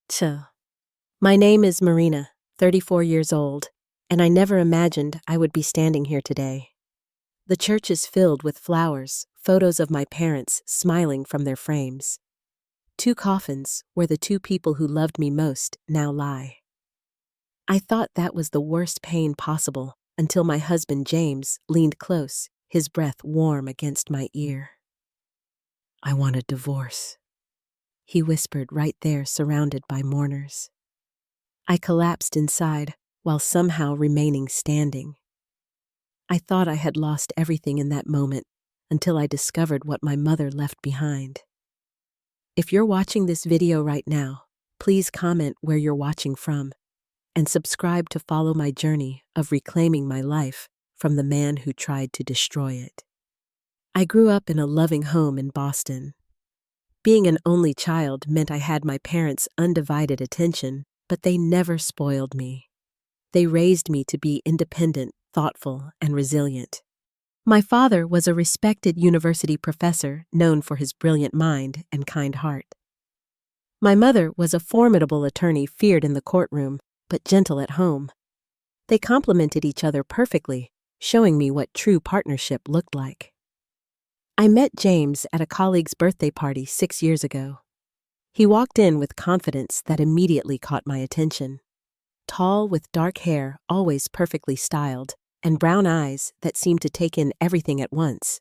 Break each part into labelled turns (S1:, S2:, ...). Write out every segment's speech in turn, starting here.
S1: So, my name is Marina, 34 years old, and I never imagined I would be standing here today. The church is filled with flowers, photos of my parents smiling from their frames. Two coffins where the two people who loved me most now lie. I thought that was the worst pain possible until my husband James leaned close, his breath warm against my ear. "I want a divorce," he whispered right there, surrounded by mourners. I collapsed inside while somehow remaining standing. I thought I had lost everything in that moment until I discovered what my mother left behind. If you're watching this video right now, please comment where you're watching from and subscribe to follow my journey of reclaiming my life from the man who tried to destroy it. I grew up in a loving home in Boston. Being an only child meant I had my parents' undivided attention, but they never spoiled me. They raised me to be independent, thoughtful, and resilient. My father was a respected university professor known for his brilliant mind and kind heart. My mother was a formidable attorney feared in the courtroom, but gentle at home. They complemented each other perfectly, showing me what true partnership looked like. I met James at a colleague's birthday party 6 years ago. He walked in with confidence that immediately caught my attention. Tall with dark hair, always perfectly styled, and brown eyes that seemed to take in everything at once.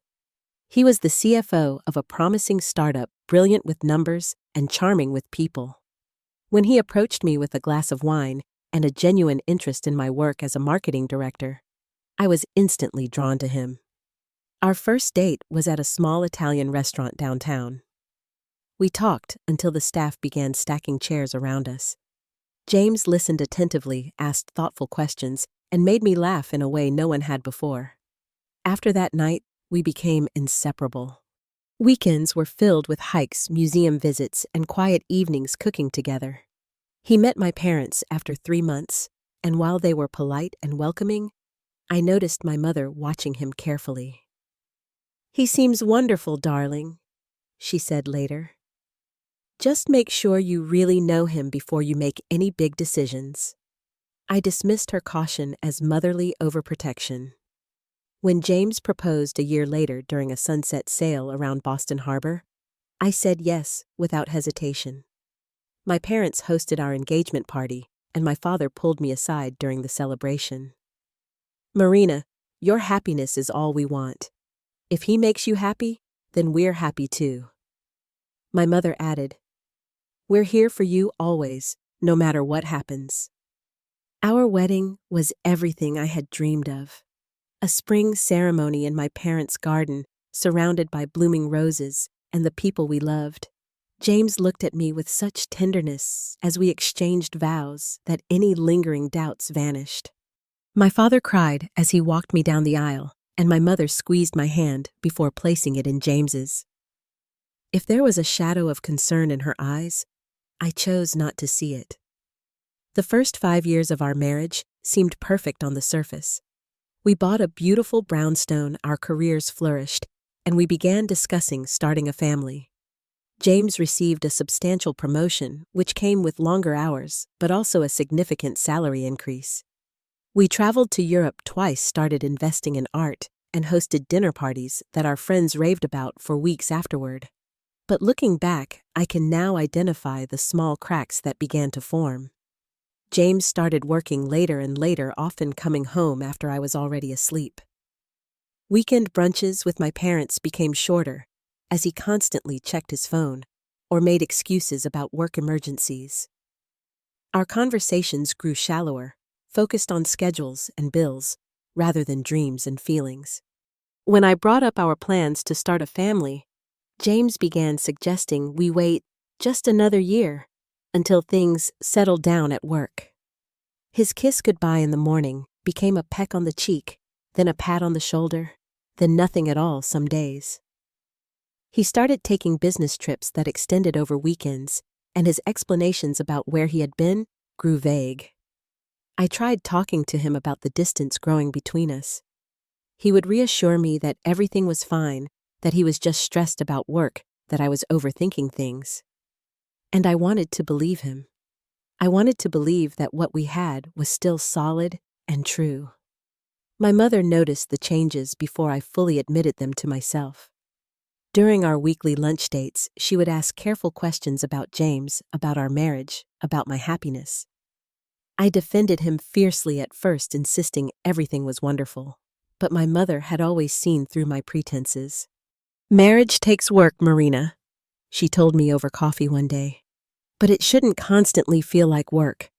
S1: He was the CFO of a promising startup, brilliant with numbers and charming with people. When he approached me with a glass of wine and a genuine interest in my work as a marketing director, I was instantly drawn to him. Our first date was at a small Italian restaurant downtown. We talked until the staff began stacking chairs around us. James listened attentively, asked thoughtful questions, and made me laugh in a way no one had before. After that night, we became inseparable. Weekends were filled with hikes, museum visits, and quiet evenings cooking together. He met my parents after 3 months, and while they were polite and welcoming, I noticed my mother watching him carefully. "He seems wonderful, darling," she said later. "Just make sure you really know him before you make any big decisions." I dismissed her caution as motherly overprotection. When James proposed a year later during a sunset sail around Boston Harbor, I said yes without hesitation. My parents hosted our engagement party, and my father pulled me aside during the celebration. "Marina, your happiness is all we want. If he makes you happy, then we're happy too." My mother added, "We're here for you always, no matter what happens." Our wedding was everything I had dreamed of. A spring ceremony in my parents' garden, surrounded by blooming roses and the people we loved. James looked at me with such tenderness as we exchanged vows that any lingering doubts vanished. My father cried as he walked me down the aisle, and my mother squeezed my hand before placing it in James's. If there was a shadow of concern in her eyes, I chose not to see it. The first 5 years of our marriage seemed perfect on the surface. We bought a beautiful brownstone, our careers flourished, and we began discussing starting a family. James received a substantial promotion, which came with longer hours, but also a significant salary increase. We traveled to Europe twice, started investing in art, and hosted dinner parties that our friends raved about for weeks afterward. But looking back, I can now identify the small cracks that began to form. James started working later and later, often coming home after I was already asleep. Weekend brunches with my parents became shorter, as he constantly checked his phone or made excuses about work emergencies. Our conversations grew shallower, focused on schedules and bills, rather than dreams and feelings. When I brought up our plans to start a family, James began suggesting we wait just another year until things settled down at work. His kiss goodbye in the morning became a peck on the cheek, then a pat on the shoulder, then nothing at all some days. He started taking business trips that extended over weekends, and his explanations about where he had been grew vague. I tried talking to him about the distance growing between us. He would reassure me that everything was fine, that he was just stressed about work, that I was overthinking things. And I wanted to believe him. I wanted to believe that what we had was still solid and true. My mother noticed the changes before I fully admitted them to myself. During our weekly lunch dates, she would ask careful questions about James, about our marriage, about my happiness. I defended him fiercely at first, insisting everything was wonderful. But my mother had always seen through my pretenses. "Marriage takes work, Marina," she told me over coffee one day. "But it shouldn't constantly feel like work.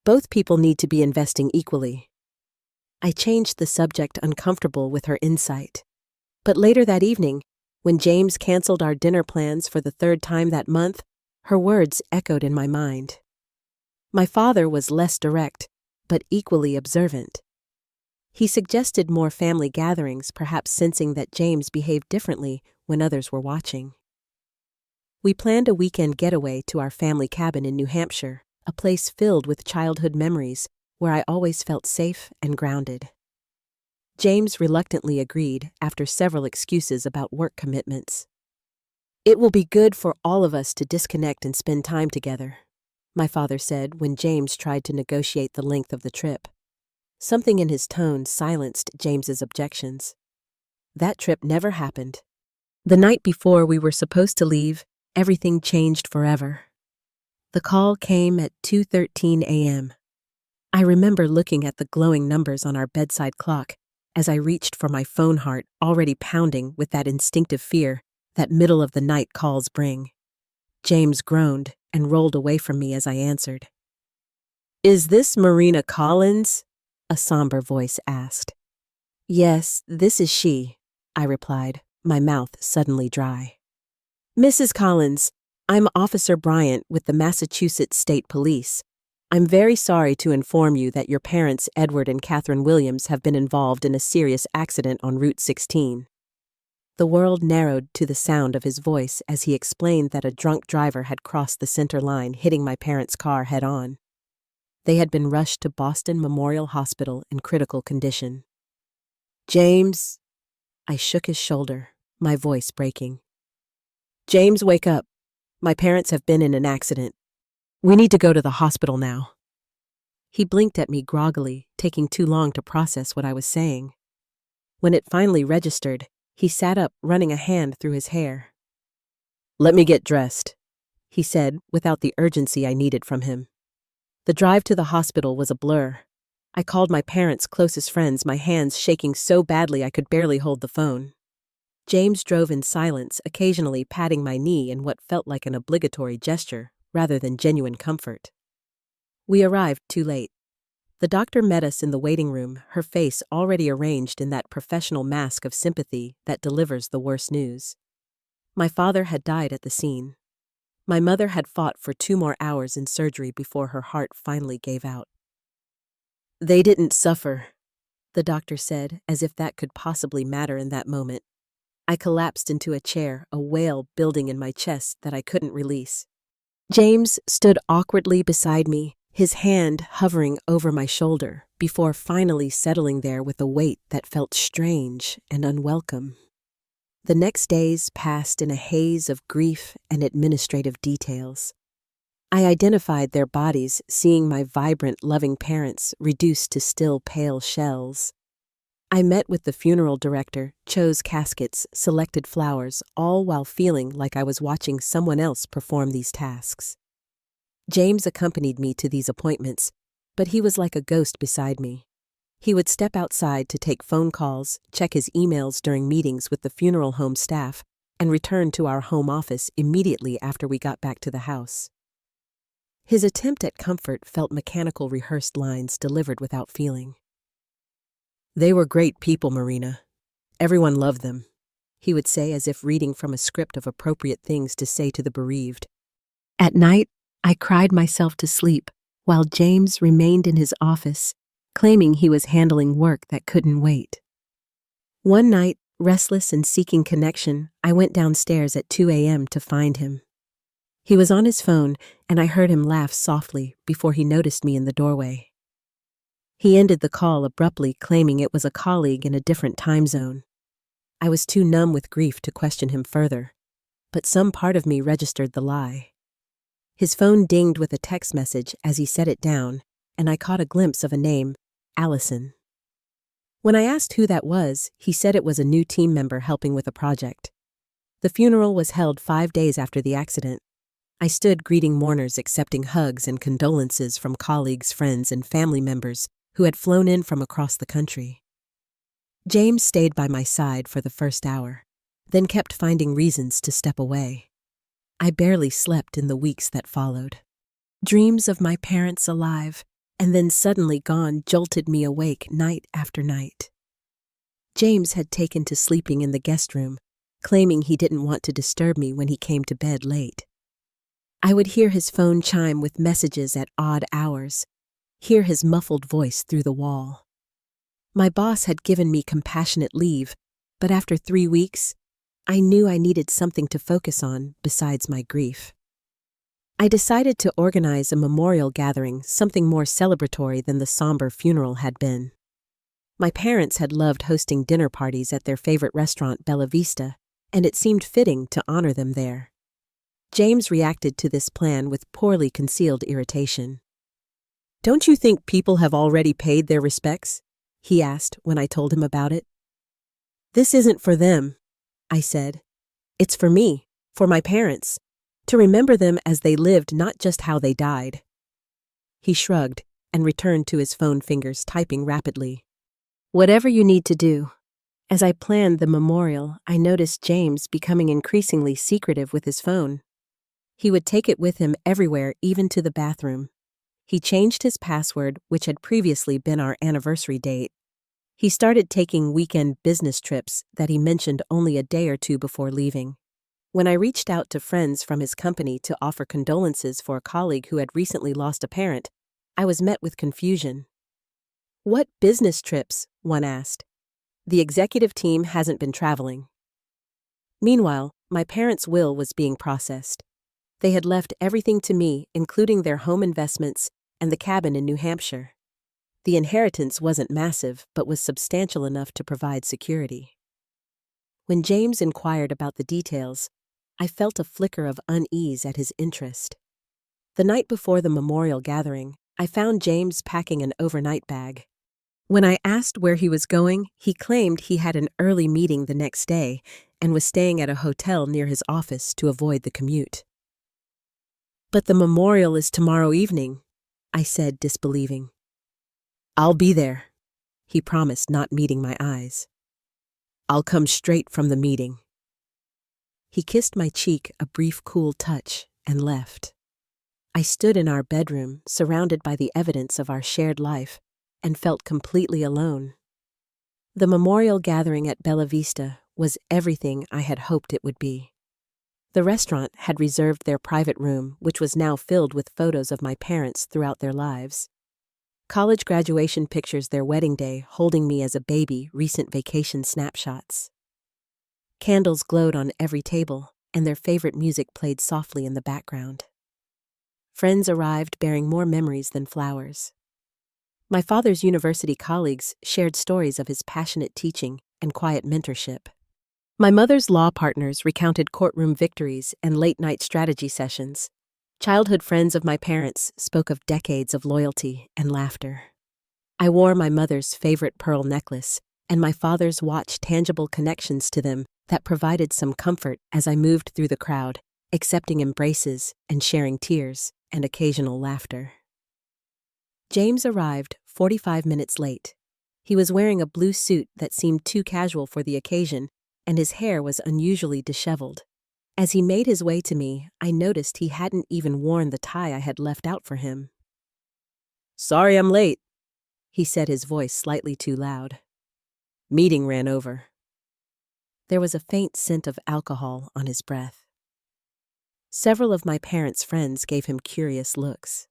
S1: Both people need to be investing equally." I changed the subject, uncomfortable with her insight. But later that evening, when James canceled our dinner plans for the third time that month, her words echoed in my mind. My father was less direct, but equally observant. He suggested more family gatherings, perhaps sensing that James behaved differently when others were watching. We planned a weekend getaway to our family cabin in New Hampshire, a place filled with childhood memories where I always felt safe and grounded. James reluctantly agreed after several excuses about work commitments. "It will be good for all of us to disconnect and spend time together," my father said when James tried to negotiate the length of the trip. Something in his tone silenced James's objections. That trip never happened. The night before we were supposed to leave, everything changed forever. The call came at 2:13 a.m. I remember looking at the glowing numbers on our bedside clock as I reached for my phone, heart already pounding with that instinctive fear that middle-of-the-night calls bring. James groaned and rolled away from me as I answered. "Is this Marina Collins?" a somber voice asked. "Yes, this is she," I replied, my mouth suddenly dry. "Mrs. Collins, I'm Officer Bryant with the Massachusetts State Police. I'm very sorry to inform you that your parents, Edward and Catherine Williams, have been involved in a serious accident on Route 16. The world narrowed to the sound of his voice as he explained that a drunk driver had crossed the center line, hitting my parents' car head-on. They had been rushed to Boston Memorial Hospital in critical condition. "James," I shook his shoulder, my voice breaking. "James, wake up. My parents have been in an accident. We need to go to the hospital now." He blinked at me groggily, taking too long to process what I was saying. When it finally registered, he sat up, running a hand through his hair. "Let me get dressed," he said, without the urgency I needed from him. The drive to the hospital was a blur. I called my parents' closest friends, my hands shaking so badly I could barely hold the phone. James drove in silence, occasionally patting my knee in what felt like an obligatory gesture, rather than genuine comfort. We arrived too late. The doctor met us in the waiting room, her face already arranged in that professional mask of sympathy that delivers the worst news. My father had died at the scene. My mother had fought for 2 more hours in surgery before her heart finally gave out. "They didn't suffer," the doctor said, as if that could possibly matter in that moment. I collapsed into a chair, a wail building in my chest that I couldn't release. James stood awkwardly beside me, his hand hovering over my shoulder, before finally settling there with a weight that felt strange and unwelcome. The next days passed in a haze of grief and administrative details. I identified their bodies, seeing my vibrant, loving parents reduced to still pale shells. I met with the funeral director, chose caskets, selected flowers, all while feeling like I was watching someone else perform these tasks. James accompanied me to these appointments, but he was like a ghost beside me. He would step outside to take phone calls, check his emails during meetings with the funeral home staff, and return to our home office immediately after we got back to the house. His attempt at comfort felt mechanical, rehearsed lines delivered without feeling. "They were great people, Marina. Everyone loved them," he would say, as if reading from a script of appropriate things to say to the bereaved. At night, I cried myself to sleep, while James remained in his office, claiming he was handling work that couldn't wait. One night, restless and seeking connection, I went downstairs at 2 a.m. to find him. He was on his phone, and I heard him laugh softly before he noticed me in the doorway. He ended the call abruptly, claiming it was a colleague in a different time zone. I was too numb with grief to question him further, but some part of me registered the lie. His phone dinged with a text message as he set it down, and I caught a glimpse of a name, Allison. When I asked who that was, he said it was a new team member helping with a project. The funeral was held 5 days after the accident. I stood greeting mourners, accepting hugs and condolences from colleagues, friends, and family members who had flown in from across the country. James stayed by my side for the first hour, then kept finding reasons to step away. I barely slept in the weeks that followed. Dreams of my parents alive and then suddenly gone jolted me awake night after night. James had taken to sleeping in the guest room, claiming he didn't want to disturb me when he came to bed late. I would hear his phone chime with messages at odd hours, hear his muffled voice through the wall. My boss had given me compassionate leave, but after 3 weeks, I knew I needed something to focus on besides my grief. I decided to organize a memorial gathering, something more celebratory than the somber funeral had been. My parents had loved hosting dinner parties at their favorite restaurant, Bella Vista, and it seemed fitting to honor them there. James reacted to this plan with poorly concealed irritation. "Don't you think people have already paid their respects?" he asked when I told him about it. "This isn't for them," I said. "It's for me, for my parents, to remember them as they lived, not just how they died." He shrugged and returned to his phone, fingers typing rapidly. "Whatever you need to do." As I planned the memorial, I noticed James becoming increasingly secretive with his phone. He would take it with him everywhere, even to the bathroom. He changed his password, which had previously been our anniversary date. He started taking weekend business trips that he mentioned only a day or two before leaving. When I reached out to friends from his company to offer condolences for a colleague who had recently lost a parent, I was met with confusion. "What business trips?" one asked. "The executive team hasn't been traveling." Meanwhile, my parents' will was being processed. They had left everything to me, including their home investments and the cabin in New Hampshire. The inheritance wasn't massive, but was substantial enough to provide security. When James inquired about the details, I felt a flicker of unease at his interest. The night before the memorial gathering, I found James packing an overnight bag. When I asked where he was going, he claimed he had an early meeting the next day and was staying at a hotel near his office to avoid the commute. "But the memorial is tomorrow evening," I said, disbelieving. "I'll be there," he promised, not meeting my eyes. "I'll come straight from the meeting." He kissed my cheek, a brief cool touch, and left. I stood in our bedroom, surrounded by the evidence of our shared life, and felt completely alone. The memorial gathering at Bella Vista was everything I had hoped it would be. The restaurant had reserved their private room, which was now filled with photos of my parents throughout their lives. College graduation pictures, their wedding day, holding me as a baby, recent vacation snapshots. Candles glowed on every table, and their favorite music played softly in the background. Friends arrived bearing more memories than flowers. My father's university colleagues shared stories of his passionate teaching and quiet mentorship. My mother's law partners recounted courtroom victories and late-night strategy sessions. Childhood friends of my parents spoke of decades of loyalty and laughter. I wore my mother's favorite pearl necklace, and my father's watch, tangible connections to them that provided some comfort as I moved through the crowd, accepting embraces and sharing tears and occasional laughter. James arrived 45 minutes late. He was wearing a blue suit that seemed too casual for the occasion, and his hair was unusually disheveled. As he made his way to me, I noticed he hadn't even worn the tie I had left out for him. "Sorry I'm late," he said, his voice slightly too loud. "Meeting ran over." There was a faint scent of alcohol on his breath. Several of my parents' friends gave him curious looks.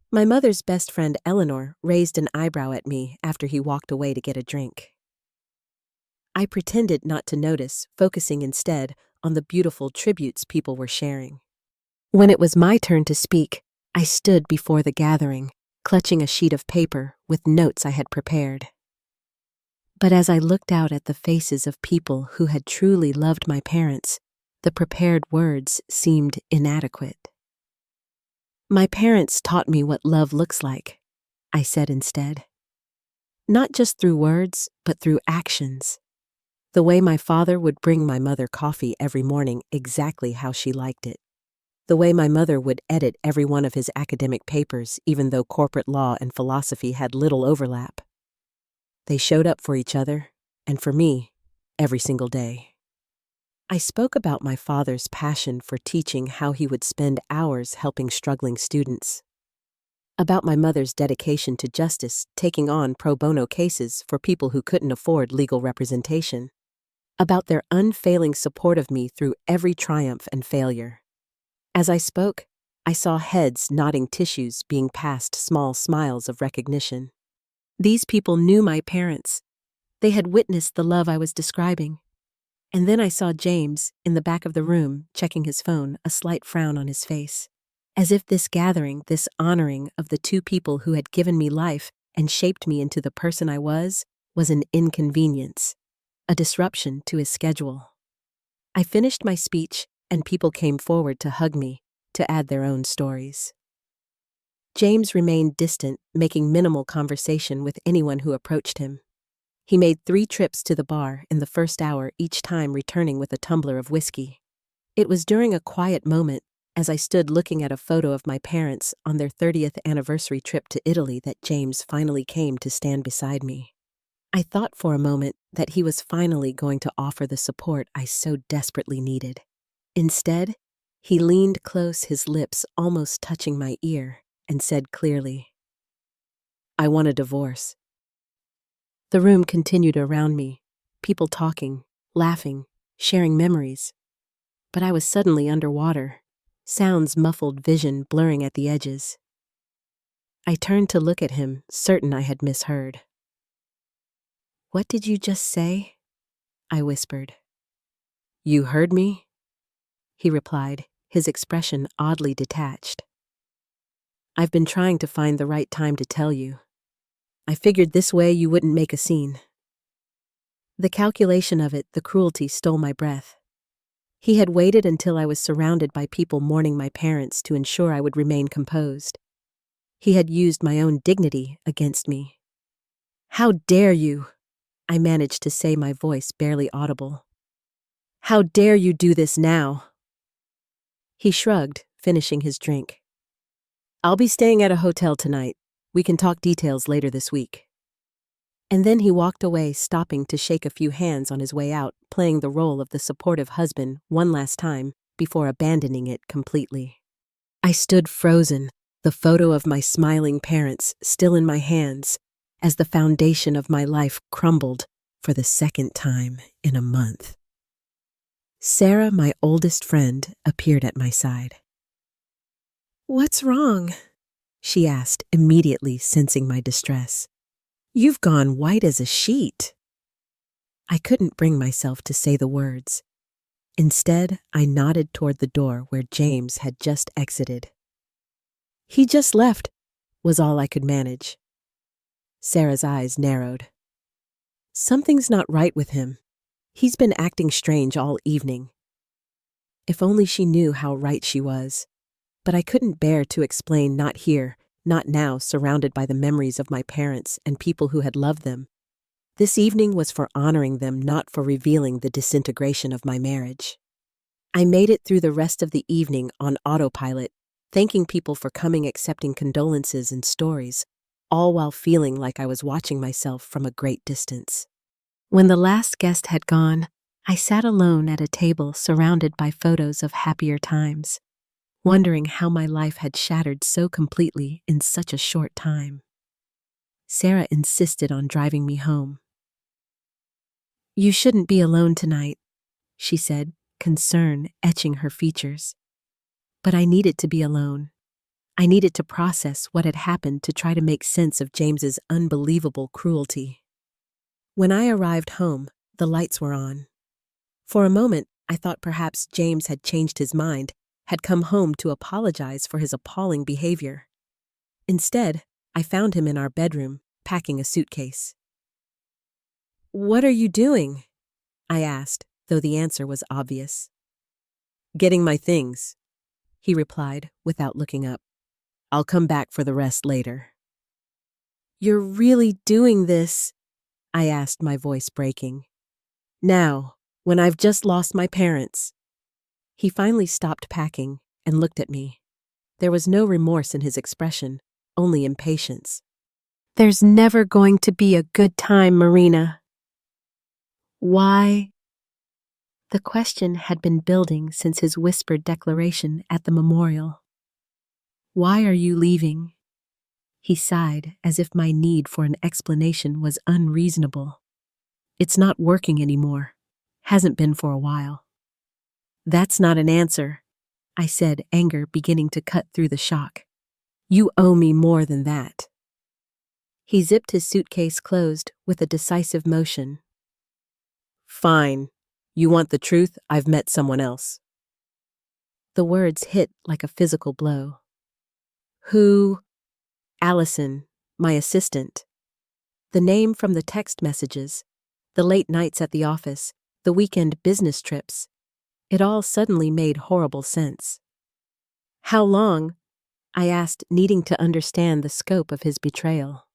S1: My mother's best friend, Eleanor, raised an eyebrow at me after he walked away to get a drink. I pretended not to notice, focusing instead on the beautiful tributes people were sharing. When it was my turn to speak, I stood before the gathering, clutching a sheet of paper with notes I had prepared. But as I looked out at the faces of people who had truly loved my parents, the prepared words seemed inadequate. My parents taught me what love looks like, I said instead. Not just through words, but through actions. The way my father would bring my mother coffee every morning exactly how she liked it. The way my mother would edit every one of his academic papers even though corporate law and philosophy had little overlap. They showed up for each other, and for me, every single day. I spoke about my father's passion for teaching, how he would spend hours helping struggling students. About my mother's dedication to justice, taking on pro bono cases for people who couldn't afford legal representation. About their unfailing support of me through every triumph and failure. As I spoke, I saw heads nodding, tissues being passed, small smiles of recognition. These people knew my parents. They had witnessed the love I was describing. And then I saw James, in the back of the room, checking his phone, a slight frown on his face. As if this gathering, this honoring of the two people who had given me life and shaped me into the person I was an inconvenience, a disruption to his schedule. I finished my speech, and people came forward to hug me, to add their own stories. James remained distant, making minimal conversation with anyone who approached him. He made 3 trips to the bar in the first hour, each time returning with a tumbler of whiskey. It was during a quiet moment, as I stood looking at a photo of my parents on their 30th anniversary trip to Italy, that James finally came to stand beside me. I thought for a moment that he was finally going to offer the support I so desperately needed. Instead, he leaned close, his lips almost touching my ear, and said clearly, "I want a divorce." The room continued around me, people talking, laughing, sharing memories. But I was suddenly underwater, sounds muffled, vision blurring at the edges. I turned to look at him, certain I had misheard. "What did you just say?" I whispered. "You heard me?" he replied, his expression oddly detached. "I've been trying to find the right time to tell you. I figured this way you wouldn't make a scene." The calculation of it, the cruelty, stole my breath. He had waited until I was surrounded by people mourning my parents to ensure I would remain composed. He had used my own dignity against me. "How dare you?" I managed to say, my voice barely audible. "How dare you do this now?" He shrugged, finishing his drink. "I'll be staying at a hotel tonight. We can talk details later this week." And then he walked away, stopping to shake a few hands on his way out, playing the role of the supportive husband one last time before abandoning it completely. I stood frozen, the photo of my smiling parents still in my hands, as the foundation of my life crumbled for the second time in a month. Sarah, my oldest friend, appeared at my side. "What's wrong?" she asked, immediately sensing my distress. "You've gone white as a sheet." I couldn't bring myself to say the words. Instead, I nodded toward the door where James had just exited. "He just left," was all I could manage. Sarah's eyes narrowed. "Something's not right with him. He's been acting strange all evening." If only she knew how right she was. But I couldn't bear to explain, not here, not now, surrounded by the memories of my parents and people who had loved them. This evening was for honoring them, not for revealing the disintegration of my marriage. I made it through the rest of the evening on autopilot, thanking people for coming, accepting condolences and stories, all while feeling like I was watching myself from a great distance. When the last guest had gone, I sat alone at a table surrounded by photos of happier times, wondering how my life had shattered so completely in such a short time. Sarah insisted on driving me home. "You shouldn't be alone tonight," she said, concern etching her features. But I needed to be alone. I needed to process what had happened, to try to make sense of James's unbelievable cruelty. When I arrived home, the lights were on. For a moment, I thought perhaps James had changed his mind, had come home to apologize for his appalling behavior. Instead, I found him in our bedroom, packing a suitcase. "What are you doing?" I asked, though the answer was obvious. "Getting my things," he replied without looking up. I'll come back for the rest later. You're really doing this? I asked, my voice breaking. Now, when I've just lost my parents. He finally stopped packing and looked at me. There was no remorse in his expression, only impatience. There's never going to be a good time, Marina. Why? The question had been building since his whispered declaration at the memorial. Why are you leaving? He sighed as if my need for an explanation was unreasonable. It's not working anymore. Hasn't been for a while. That's not an answer, I said, anger beginning to cut through the shock. You owe me more than that. He zipped his suitcase closed with a decisive motion. Fine. You want the truth? I've met someone else. The words hit like a physical blow. Who? Allison, my assistant. The name from the text messages, the late nights at the office, the weekend business trips. It all suddenly made horrible sense. How long? I asked, needing to understand the scope of his betrayal.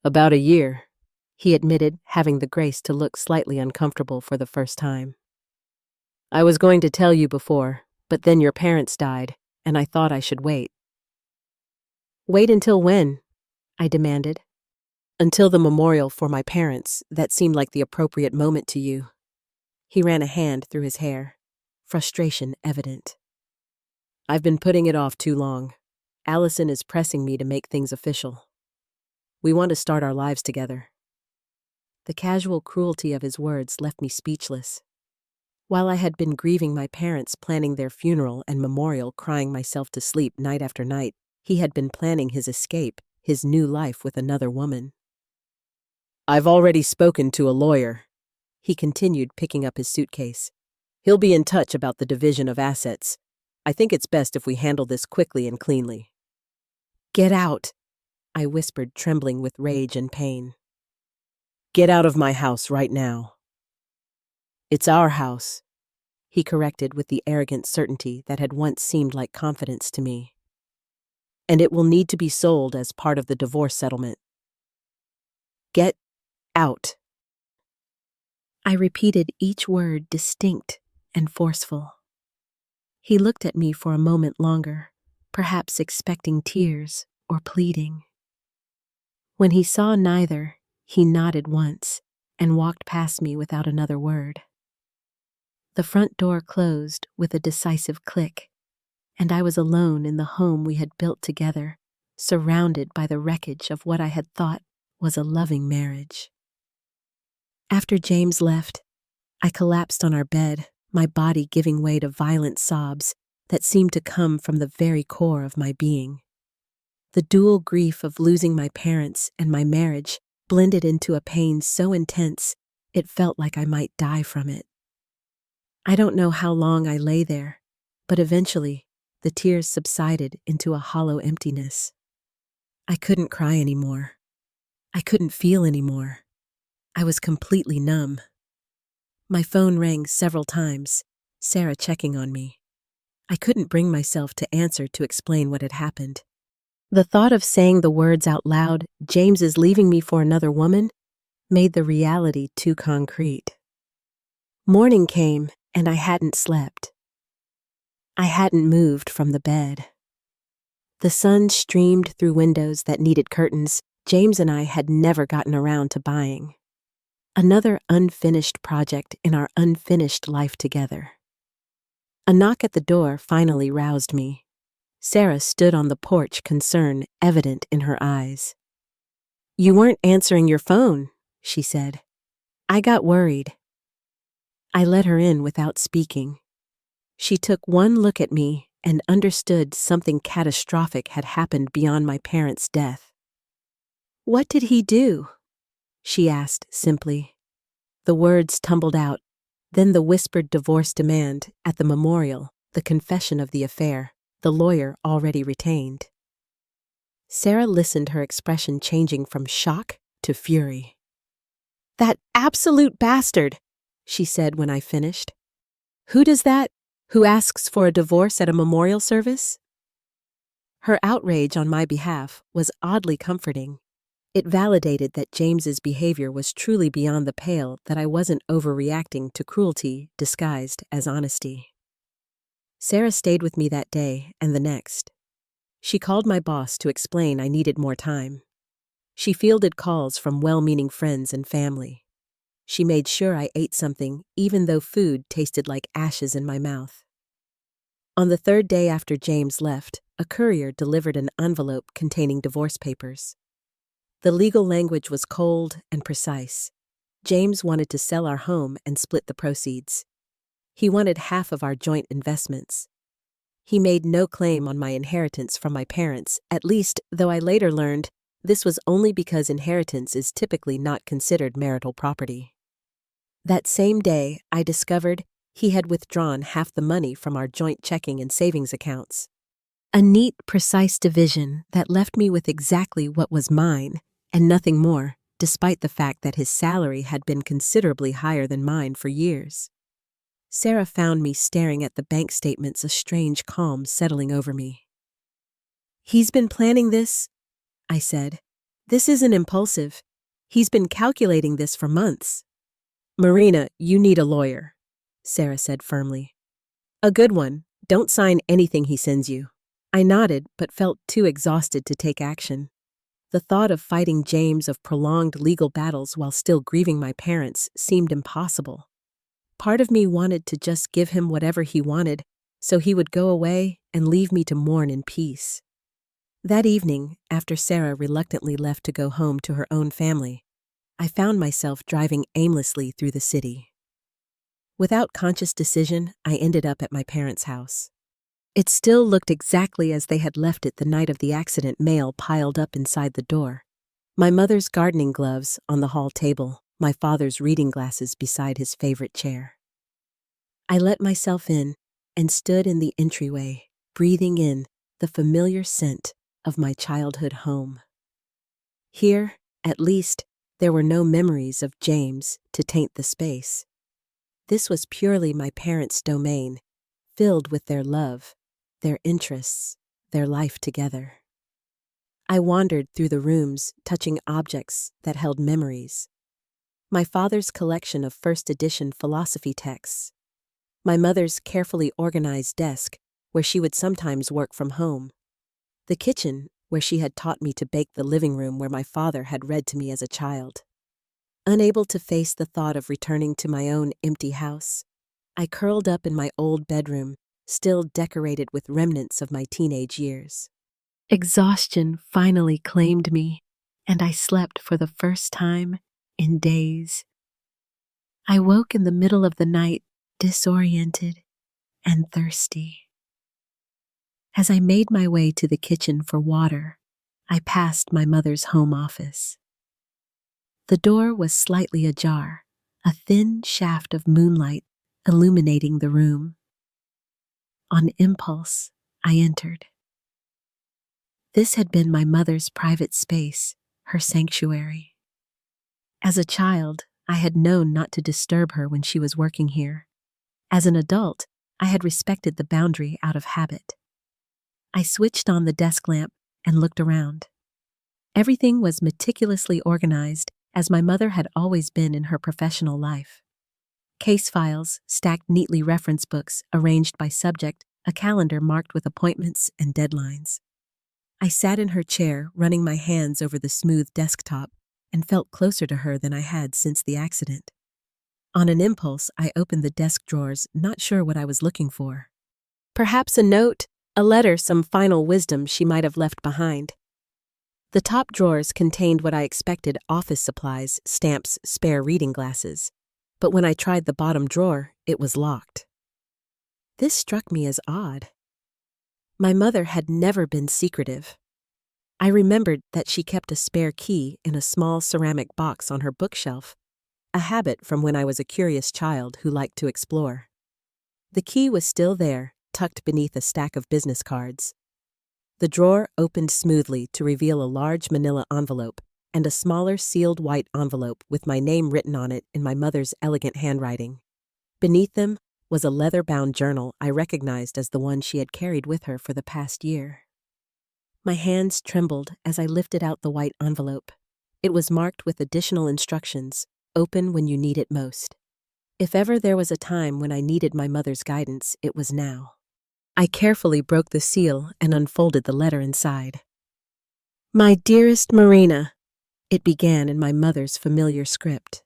S1: About a year, he admitted, having the grace to look slightly uncomfortable for the first time. I was going to tell you before, but then your parents died, and I thought I should wait. Wait until when? I demanded. Until the memorial for my parents. That seemed like the appropriate moment to you. He ran a hand through his hair, frustration evident. I've been putting it off too long. Allison is pressing me to make things official. We want to start our lives together. The casual cruelty of his words left me speechless. While I had been grieving my parents, planning their funeral and memorial, crying myself to sleep night after night, he had been planning his escape, his new life with another woman. I've already spoken to a lawyer, he continued, picking up his suitcase. He'll be in touch about the division of assets. I think it's best if we handle this quickly and cleanly. Get out, I whispered, trembling with rage and pain. Get out of my house right now. It's our house, he corrected with the arrogant certainty that had once seemed like confidence to me. And it will need to be sold as part of the divorce settlement. Get out. I repeated each word, distinct and forceful. He looked at me for a moment longer, perhaps expecting tears or pleading. When he saw neither, he nodded once and walked past me without another word. The front door closed with a decisive click, and I was alone in the home we had built together, surrounded by the wreckage of what I had thought was a loving marriage. After James left, I collapsed on our bed, my body giving way to violent sobs that seemed to come from the very core of my being. The dual grief of losing my parents and my marriage blended into a pain so intense it felt like I might die from it. I don't know how long I lay there, but eventually the tears subsided into a hollow emptiness. I couldn't cry anymore. I couldn't feel anymore. I was completely numb. My phone rang several times, Sarah checking on me. I couldn't bring myself to answer to explain what had happened. The thought of saying the words out loud, "James is leaving me for another woman," made the reality too concrete. Morning came, and I hadn't slept. I hadn't moved from the bed. The sun streamed through windows that needed curtains James and I had never gotten around to buying. Another unfinished project in our unfinished life together. A knock at the door finally roused me. Sarah stood on the porch, concern evident in her eyes. "You weren't answering your phone," she said. I got worried. I let her in without speaking. She took one look at me and understood something catastrophic had happened beyond my parents' death. "What did he do?" she asked simply. The words tumbled out, then the whispered divorce demand at the memorial, the confession of the affair, the lawyer already retained. Sarah listened, her expression changing from shock to fury. "That absolute bastard," she said when I finished. "Who does that? Who asks for a divorce at a memorial service?" Her outrage on my behalf was oddly comforting. It validated that James's behavior was truly beyond the pale, that I wasn't overreacting to cruelty disguised as honesty. Sarah stayed with me that day and the next. She called my boss to explain I needed more time. She fielded calls from well-meaning friends and family. She made sure I ate something, even though food tasted like ashes in my mouth. On the third day after James left, a courier delivered an envelope containing divorce papers. The legal language was cold and precise. James wanted to sell our home and split the proceeds. He wanted half of our joint investments. He made no claim on my inheritance from my parents, at least, though I later learned this was only because inheritance is typically not considered marital property. That same day, I discovered he had withdrawn half the money from our joint checking and savings accounts. A neat, precise division that left me with exactly what was mine and nothing more, despite the fact that his salary had been considerably higher than mine for years. Sarah found me staring at the bank statements, a strange calm settling over me. "He's been planning this," I said. "This isn't impulsive. He's been calculating this for months." "Marina, you need a lawyer," Sarah said firmly. "A good one. Don't sign anything he sends you." I nodded, but felt too exhausted to take action. The thought of fighting James, of prolonged legal battles while still grieving my parents, seemed impossible. Part of me wanted to just give him whatever he wanted, so he would go away and leave me to mourn in peace. That evening, after Sarah reluctantly left to go home to her own family, I found myself driving aimlessly through the city. Without conscious decision, I ended up at my parents' house. It still looked exactly as they had left it the night of the accident, mail piled up inside the door. My mother's gardening gloves on the hall table, my father's reading glasses beside his favorite chair. I let myself in and stood in the entryway, breathing in the familiar scent of my childhood home. Here, at least, there were no memories of James to taint the space. This was purely my parents' domain, filled with their love, their interests, their life together. I wandered through the rooms, touching objects that held memories. My father's collection of first edition philosophy texts. My mother's carefully organized desk, where she would sometimes work from home. The kitchen, where she had taught me to bake, the living room where my father had read to me as a child. Unable to face the thought of returning to my own empty house, I curled up in my old bedroom, still decorated with remnants of my teenage years. Exhaustion finally claimed me, and I slept for the first time in days. I woke in the middle of the night, disoriented and thirsty. As I made my way to the kitchen for water, I passed my mother's home office. The door was slightly ajar, a thin shaft of moonlight illuminating the room. On impulse, I entered. This had been my mother's private space, her sanctuary. As a child, I had known not to disturb her when she was working here. As an adult, I had respected the boundary out of habit. I switched on the desk lamp and looked around. Everything was meticulously organized, as my mother had always been in her professional life. Case files, stacked neatly, reference books arranged by subject, a calendar marked with appointments and deadlines. I sat in her chair, running my hands over the smooth desktop, and felt closer to her than I had since the accident. On an impulse, I opened the desk drawers, not sure what I was looking for. Perhaps a note, a letter, some final wisdom she might have left behind. The top drawers contained what I expected: office supplies, stamps, spare reading glasses. But when I tried the bottom drawer, it was locked. This struck me as odd. My mother had never been secretive. I remembered that she kept a spare key in a small ceramic box on her bookshelf, a habit from when I was a curious child who liked to explore. The key was still there, tucked beneath a stack of business cards. The drawer opened smoothly to reveal a large manila envelope and a smaller sealed white envelope with my name written on it in my mother's elegant handwriting. Beneath them was a leather-bound journal I recognized as the one she had carried with her for the past year. My hands trembled as I lifted out the white envelope. It was marked with additional instructions, open when you need it most. If ever there was a time when I needed my mother's guidance, it was now. I carefully broke the seal and unfolded the letter inside. My dearest Marina, it began in my mother's familiar script.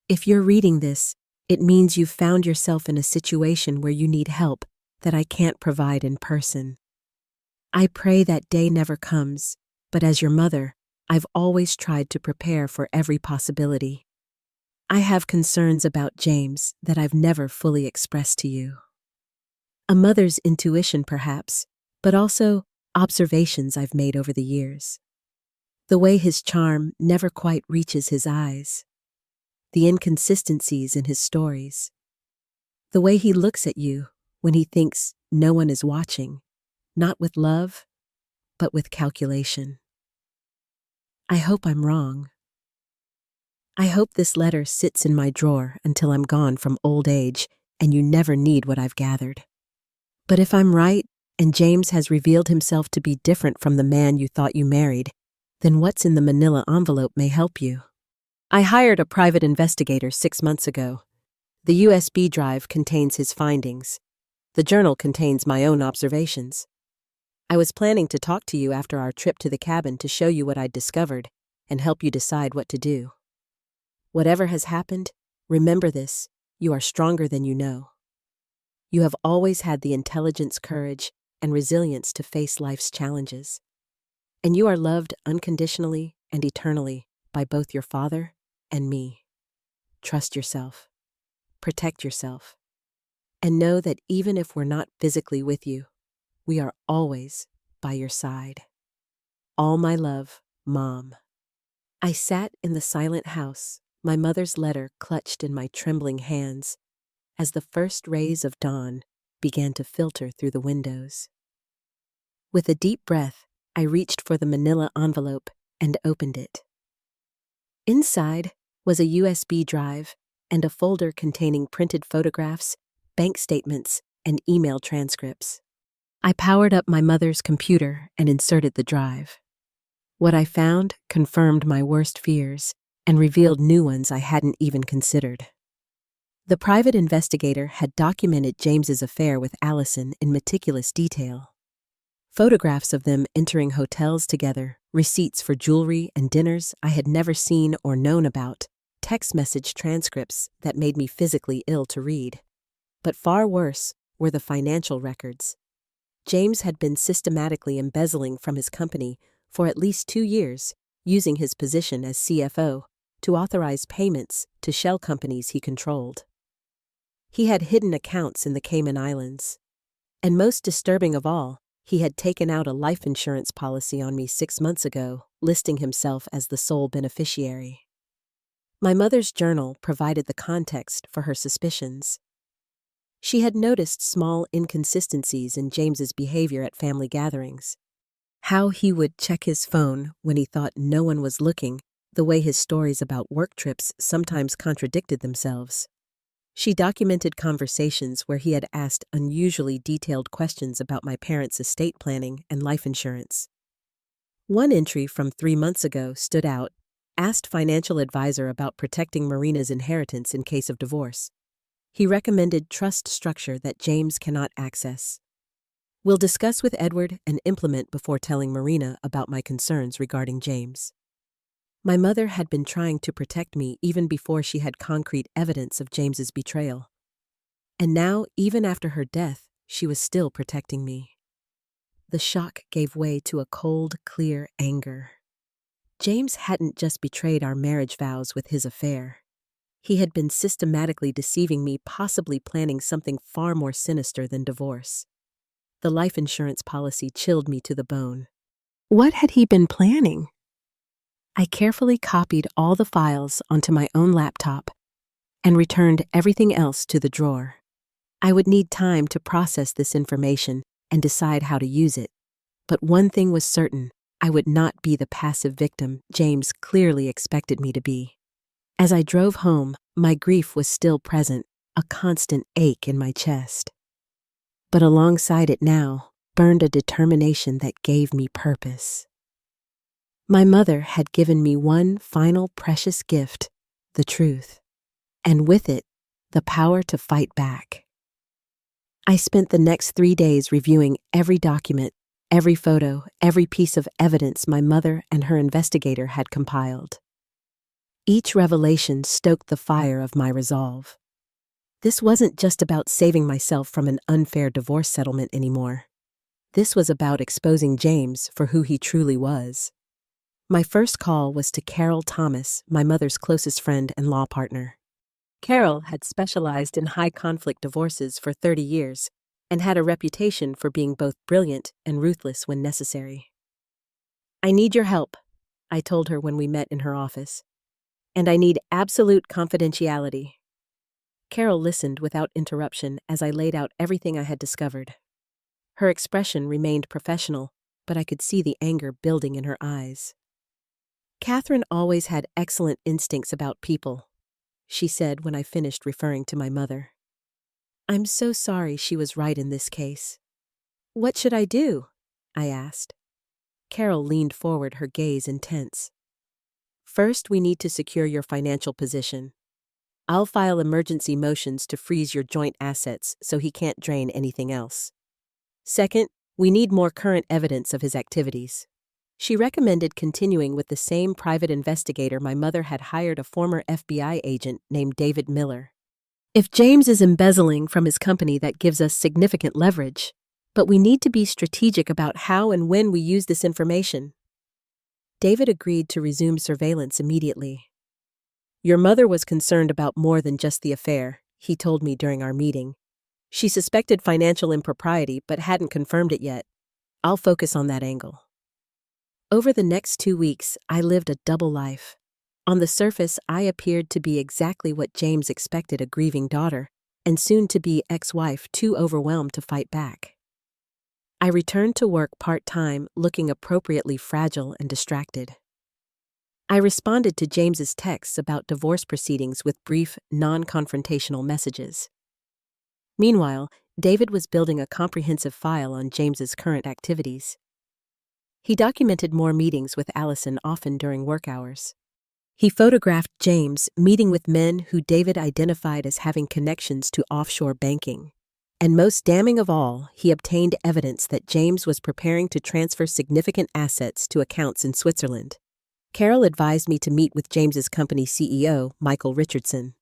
S1: If you're reading this, it means you've found yourself in a situation where you need help that I can't provide in person. I pray that day never comes, but as your mother, I've always tried to prepare for every possibility. I have concerns about James that I've never fully expressed to you. A mother's intuition, perhaps, but also observations I've made over the years. The way his charm never quite reaches his eyes. The inconsistencies in his stories. The way he looks at you when he thinks no one is watching, not with love, but with calculation. I hope I'm wrong. I hope this letter sits in my drawer until I'm gone from old age and you never need what I've gathered. But if I'm right, and James has revealed himself to be different from the man you thought you married, then what's in the manila envelope may help you. I hired a private investigator 6 months ago. The USB drive contains his findings. The journal contains my own observations. I was planning to talk to you after our trip to the cabin to show you what I'd discovered and help you decide what to do. Whatever has happened, remember this, you are stronger than you know. You have always had the intelligence, courage, and resilience to face life's challenges. And you are loved unconditionally and eternally by both your father and me. Trust yourself. Protect yourself. And know that even if we're not physically with you, we are always by your side. All my love, Mom. I sat in the silent house, my mother's letter clutched in my trembling hands, as the first rays of dawn began to filter through the windows. With a deep breath, I reached for the manila envelope and opened it. Inside was a USB drive and a folder containing printed photographs, bank statements, and email transcripts. I powered up my mother's computer and inserted the drive. What I found confirmed my worst fears and revealed new ones I hadn't even considered. The private investigator had documented James's affair with Allison in meticulous detail. Photographs of them entering hotels together, receipts for jewelry and dinners I had never seen or known about, text message transcripts that made me physically ill to read. But far worse were the financial records. James had been systematically embezzling from his company for at least 2 years, using his position as CFO to authorize payments to shell companies he controlled. He had hidden accounts in the Cayman Islands. And most disturbing of all, he had taken out a life insurance policy on me 6 months ago, listing himself as the sole beneficiary. My mother's journal provided the context for her suspicions. She had noticed small inconsistencies in James's behavior at family gatherings. How he would check his phone when he thought no one was looking, the way his stories about work trips sometimes contradicted themselves. She documented conversations where he had asked unusually detailed questions about my parents' estate planning and life insurance. One entry from 3 months ago stood out, asked financial advisor about protecting Marina's inheritance in case of divorce. He recommended trust structure that James cannot access. We'll discuss with Edward and implement before telling Marina about my concerns regarding James. My mother had been trying to protect me even before she had concrete evidence of James's betrayal. And now, even after her death, she was still protecting me. The shock gave way to a cold, clear anger. James hadn't just betrayed our marriage vows with his affair. He had been systematically deceiving me, possibly planning something far more sinister than divorce. The life insurance policy chilled me to the bone. What had he been planning? I carefully copied all the files onto my own laptop and returned everything else to the drawer. I would need time to process this information and decide how to use it. But one thing was certain, I would not be the passive victim James clearly expected me to be. As I drove home, my grief was still present, a constant ache in my chest. But alongside it now burned a determination that gave me purpose. My mother had given me one final precious gift, the truth, and with it, the power to fight back. I spent the next 3 days reviewing every document, every photo, every piece of evidence my mother and her investigator had compiled. Each revelation stoked the fire of my resolve. This wasn't just about saving myself from an unfair divorce settlement anymore. This was about exposing James for who he truly was. My first call was to Carol Thomas, my mother's closest friend and law partner. Carol had specialized in high-conflict divorces for 30 years and had a reputation for being both brilliant and ruthless when necessary. "I need your help," I told her when we met in her office. "And I need absolute confidentiality." Carol listened without interruption as I laid out everything I had discovered. Her expression remained professional, but I could see the anger building in her eyes. "Catherine always had excellent instincts about people," she said when I finished referring to my mother. "I'm so sorry she was right in this case." "What should I do?" I asked. Carol leaned forward, her gaze intense. "First, we need to secure your financial position. I'll file emergency motions to freeze your joint assets so he can't drain anything else. Second, we need more current evidence of his activities." She recommended continuing with the same private investigator my mother had hired, a former FBI agent named David Miller. "If James is embezzling from his company, that gives us significant leverage, but we need to be strategic about how and when we use this information." David agreed to resume surveillance immediately. "Your mother was concerned about more than just the affair," he told me during our meeting. "She suspected financial impropriety but hadn't confirmed it yet. I'll focus on that angle." Over the next 2 weeks, I lived a double life. On the surface, I appeared to be exactly what James expected, a grieving daughter, and soon-to-be ex-wife too overwhelmed to fight back. I returned to work part-time, looking appropriately fragile and distracted. I responded to James's texts about divorce proceedings with brief, non-confrontational messages. Meanwhile, David was building a comprehensive file on James's current activities. He documented more meetings with Allison, often during work hours. He photographed James meeting with men who David identified as having connections to offshore banking. And most damning of all, he obtained evidence that James was preparing to transfer significant assets to accounts in Switzerland. Carol advised me to meet with James's company CEO, Michael Richardson.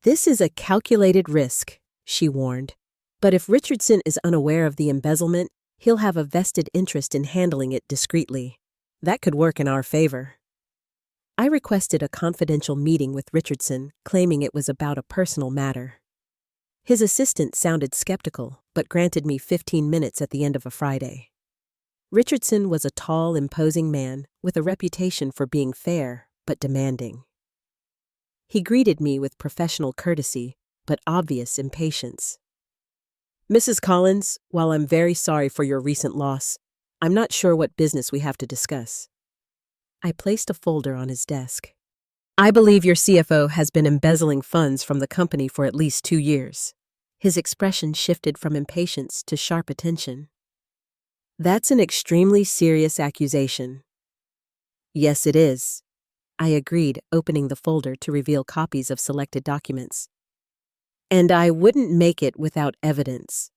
S1: "This is a calculated risk," she warned. "But if Richardson is unaware of the embezzlement, he'll have a vested interest in handling it discreetly. That could work in our favor." I requested a confidential meeting with Richardson, claiming it was about a personal matter. His assistant sounded skeptical, but granted me 15 minutes at the end of a Friday. Richardson was a tall, imposing man with a reputation for being fair but demanding. He greeted me with professional courtesy but obvious impatience. "Mrs. Collins, while I'm very sorry for your recent loss, I'm not sure what business we have to discuss." I placed a folder on his desk. "I believe your CFO has been embezzling funds from the company for at least 2 years. His expression shifted from impatience to sharp attention. "That's an extremely serious accusation." "Yes, it is," I agreed, opening the folder to reveal copies of selected documents. "And I wouldn't make it without evidence."